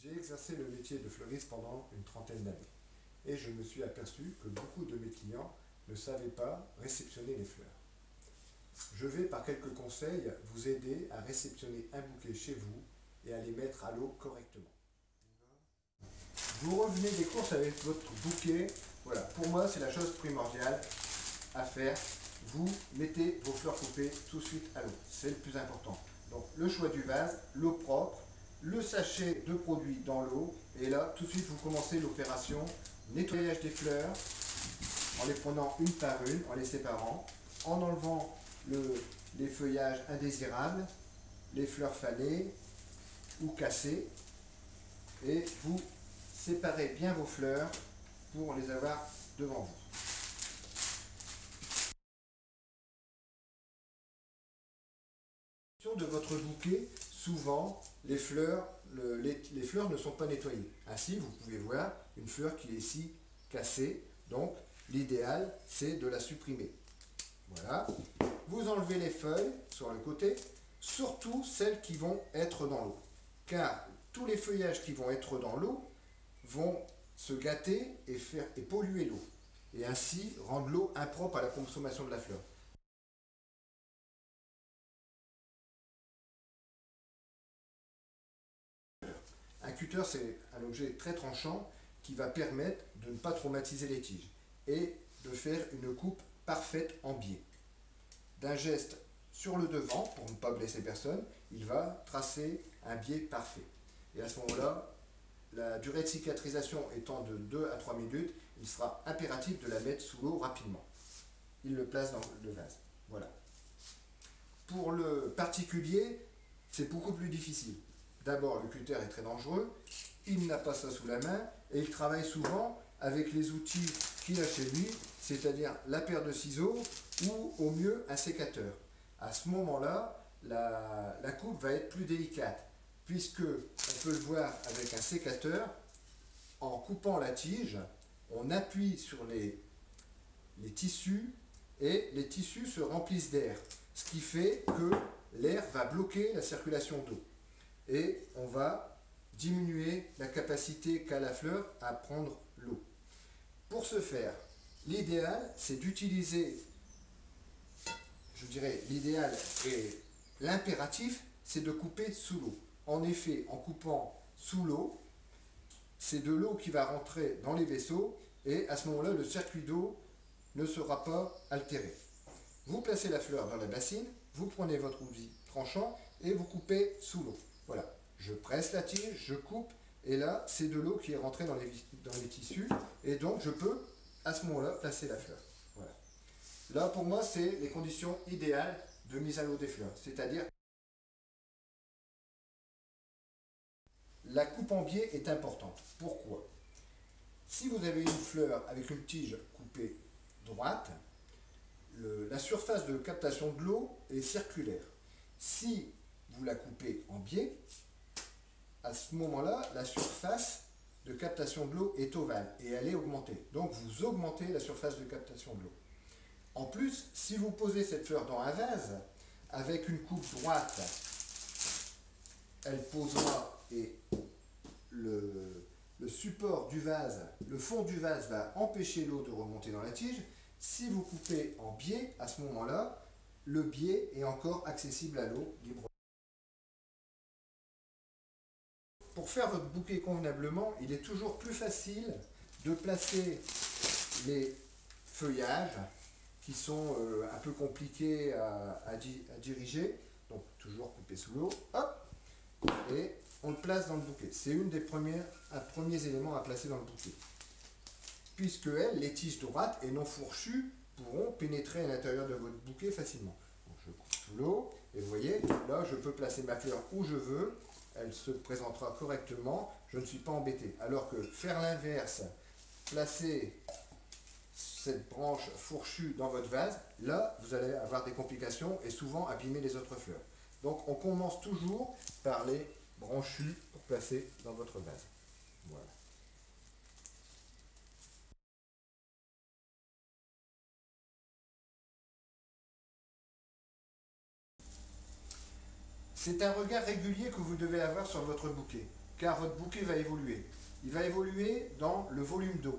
J'ai exercé le métier de fleuriste pendant une trentaine d'années et je me suis aperçu que beaucoup de mes clients ne savaient pas réceptionner les fleurs. Je vais par quelques conseils vous aider à réceptionner un bouquet chez vous et à les mettre à l'eau correctement. Vous revenez des courses avec votre bouquet. Voilà, pour moi c'est la chose primordiale à faire. Vous mettez vos fleurs coupées tout de suite à l'eau, c'est le plus important. Donc le choix du vase, l'eau propre, le sachet de produit dans l'eau, et là tout de suite vous commencez l'opération nettoyage des fleurs en les prenant une par une, en les séparant, en enlevant les feuillages indésirables, les fleurs fanées ou cassées, et vous séparez bien vos fleurs pour les avoir devant vous. De votre bouquet, souvent les fleurs ne sont pas nettoyées. Ainsi, vous pouvez voir une fleur qui est ici cassée. Donc, l'idéal, c'est de la supprimer. Voilà. Vous enlevez les feuilles sur le côté, surtout celles qui vont être dans l'eau. Car tous les feuillages qui vont être dans l'eau vont se gâter et polluer l'eau. Et ainsi rendre l'eau impropre à la consommation de la fleur. Un cutter, c'est un objet très tranchant qui va permettre de ne pas traumatiser les tiges et de faire une coupe parfaite en biais. D'un geste sur le devant, pour ne pas blesser personne, il va tracer un biais parfait. Et à ce moment-là, la durée de cicatrisation étant de 2 à 3 minutes, il sera impératif de la mettre sous l'eau rapidement. Il le place dans le vase. Voilà. Pour le particulier, c'est beaucoup plus difficile. D'abord, le cutter est très dangereux, il n'a pas ça sous la main et il travaille souvent avec les outils qu'il a chez lui, c'est-à-dire la paire de ciseaux ou au mieux un sécateur. À ce moment-là, la coupe va être plus délicate puisque on peut le voir avec un sécateur, en coupant la tige, on appuie sur les tissus et les tissus se remplissent d'air, ce qui fait que l'air va bloquer la circulation d'eau et on va diminuer la capacité qu'a la fleur à prendre l'eau. Pour ce faire, l'idéal c'est d'utiliser, je dirais l'idéal et l'impératif c'est de couper sous l'eau. En effet, en coupant sous l'eau, c'est de l'eau qui va rentrer dans les vaisseaux et à ce moment-là le circuit d'eau ne sera pas altéré. Vous placez la fleur dans la bassine, vous prenez votre outil tranchant et vous coupez sous l'eau. Voilà, je presse la tige, je coupe, et là, c'est de l'eau qui est rentrée dans les tissus, et donc je peux, à ce moment-là, placer la fleur. Voilà. Là, pour moi, c'est les conditions idéales de mise à l'eau des fleurs, c'est-à-dire la coupe en biais est importante. Pourquoi? Si vous avez une fleur avec une tige coupée droite, la surface de captation de l'eau est circulaire. Si vous la coupez en biais, à ce moment-là, la surface de captation de l'eau est ovale et elle est augmentée. Donc vous augmentez la surface de captation de l'eau. En plus, si vous posez cette fleur dans un vase, avec une coupe droite, elle posera et le support du vase, le fond du vase va empêcher l'eau de remonter dans la tige. Si vous coupez en biais, à ce moment-là, le biais est encore accessible à l'eau librement. Pour faire votre bouquet convenablement, il est toujours plus facile de placer les feuillages qui sont un peu compliqués à diriger. Donc toujours couper sous l'eau, hop, et on le place dans le bouquet. C'est un des premiers éléments à placer dans le bouquet. Puisque les tiges droites et non fourchues pourront pénétrer à l'intérieur de votre bouquet facilement. Donc je coupe sous l'eau et vous voyez, là je peux placer ma fleur où je veux, elle se présentera correctement, je ne suis pas embêté. Alors que faire l'inverse, placer cette branche fourchue dans votre vase, là vous allez avoir des complications et souvent abîmer les autres fleurs. Donc on commence toujours par les branchues pour placer dans votre vase. Voilà. C'est un regard régulier que vous devez avoir sur votre bouquet, car votre bouquet va évoluer. Il va évoluer dans le volume d'eau.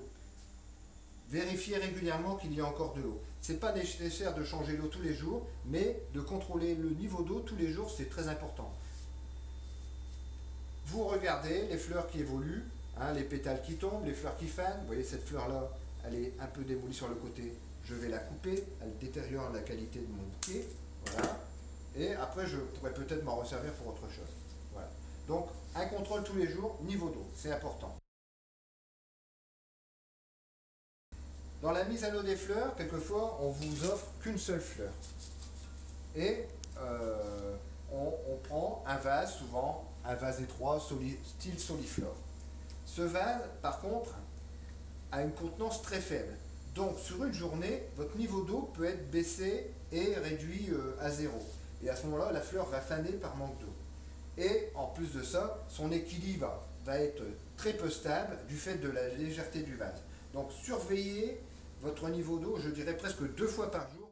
Vérifiez régulièrement qu'il y a encore de l'eau. Ce n'est pas nécessaire de changer l'eau tous les jours, mais de contrôler le niveau d'eau tous les jours, c'est très important. Vous regardez les fleurs qui évoluent, hein, les pétales qui tombent, les fleurs qui fanent. Vous voyez cette fleur-là, elle est un peu démolie sur le côté. Je vais la couper, elle détériore la qualité de mon bouquet. Voilà. Et après, je pourrais peut-être m'en resservir pour autre chose. Voilà. Donc, un contrôle tous les jours, niveau d'eau, c'est important. Dans la mise à l'eau des fleurs, quelquefois, on vous offre qu'une seule fleur. Et on prend un vase, souvent un vase étroit, style soliflore. Ce vase, par contre, a une contenance très faible. Donc, sur une journée, votre niveau d'eau peut être baissé et réduit à zéro. Et à ce moment-là, la fleur va faner par manque d'eau. Et en plus de ça, son équilibre va être très peu stable du fait de la légèreté du vase. Donc, surveillez votre niveau d'eau, je dirais presque 2 fois par jour.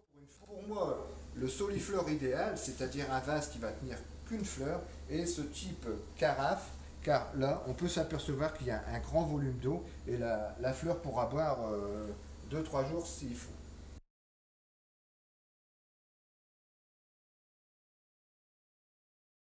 Pour moi, le soliflore idéal, c'est-à-dire un vase qui va tenir qu'une fleur, est ce type carafe, car là, on peut s'apercevoir qu'il y a un grand volume d'eau et la fleur pourra boire 2-3 jours s'il faut.